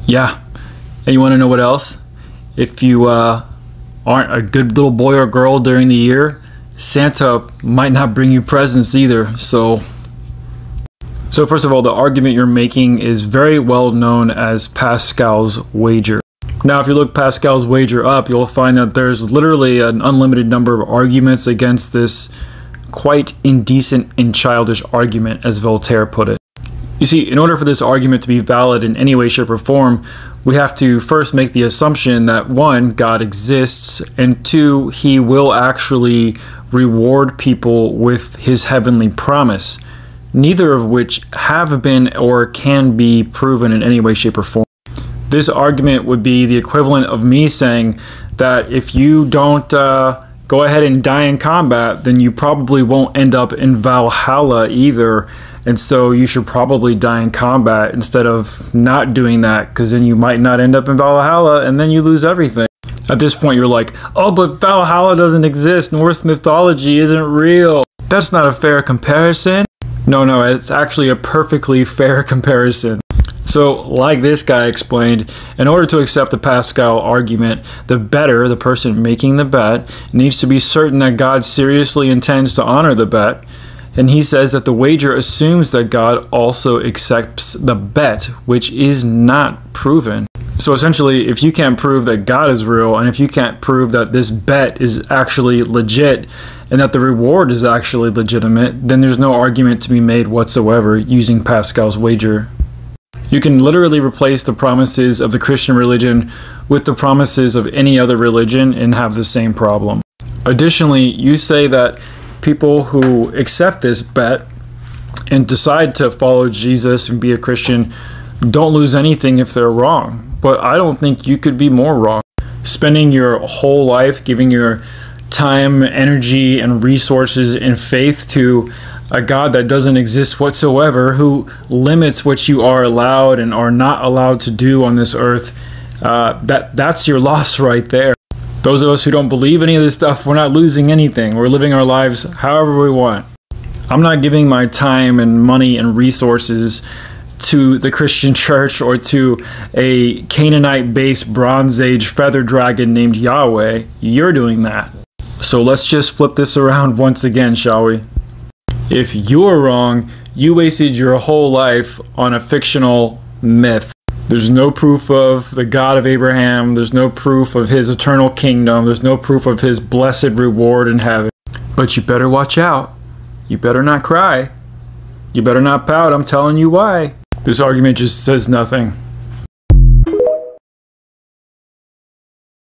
Yeah. And you want to know what else? If you aren't a good little boy or girl during the year, Santa might not bring you presents either. So first of all, the argument you're making is very well known as Pascal's wager. Now, if you look Pascal's wager up, you'll find that there's literally an unlimited number of arguments against this quite indecent and childish argument, as Voltaire put it. You see, in order for this argument to be valid in any way, shape, or form, we have to first make the assumption that 1, God exists, and 2, he will actually reward people with his heavenly promise, neither of which have been or can be proven in any way, shape, or form. This argument would be the equivalent of me saying that if you don't go ahead and die in combat, then you probably won't end up in Valhalla either, and so you should probably die in combat instead of not doing that, because then you might not end up in Valhalla and then you lose everything. At this point you're like, oh, but Valhalla doesn't exist, Norse mythology isn't real. That's not a fair comparison. No, it's actually a perfectly fair comparison. So, like this guy explained, in order to accept the Pascal argument, the bettor, the person making the bet, needs to be certain that God seriously intends to honor the bet. And he says that the wager assumes that God also accepts the bet, which is not proven. So essentially, if you can't prove that God is real, and if you can't prove that this bet is actually legit, and that the reward is actually legitimate, then there's no argument to be made whatsoever using Pascal's wager. You can literally replace the promises of the Christian religion with the promises of any other religion and have the same problem. Additionally, you say that people who accept this bet and decide to follow Jesus and be a Christian don't lose anything if they're wrong. But I don't think you could be more wrong. Spending your whole life giving your time, energy, and resources and faith to a God that doesn't exist whatsoever, who limits what you are allowed and are not allowed to do on this earth, that's your loss right there. Those of us who don't believe any of this stuff, we're not losing anything. We're living our lives however we want. I'm not giving my time and money and resources to the Christian church or to a Canaanite-based Bronze Age feather dragon named Yahweh. You're doing that. So let's just flip this around once again, shall we? If you're wrong, you wasted your whole life on a fictional myth. There's no proof of the God of Abraham. There's no proof of his eternal kingdom. There's no proof of his blessed reward in heaven. But you better watch out. You better not cry. You better not pout. I'm telling you why. This argument just says nothing.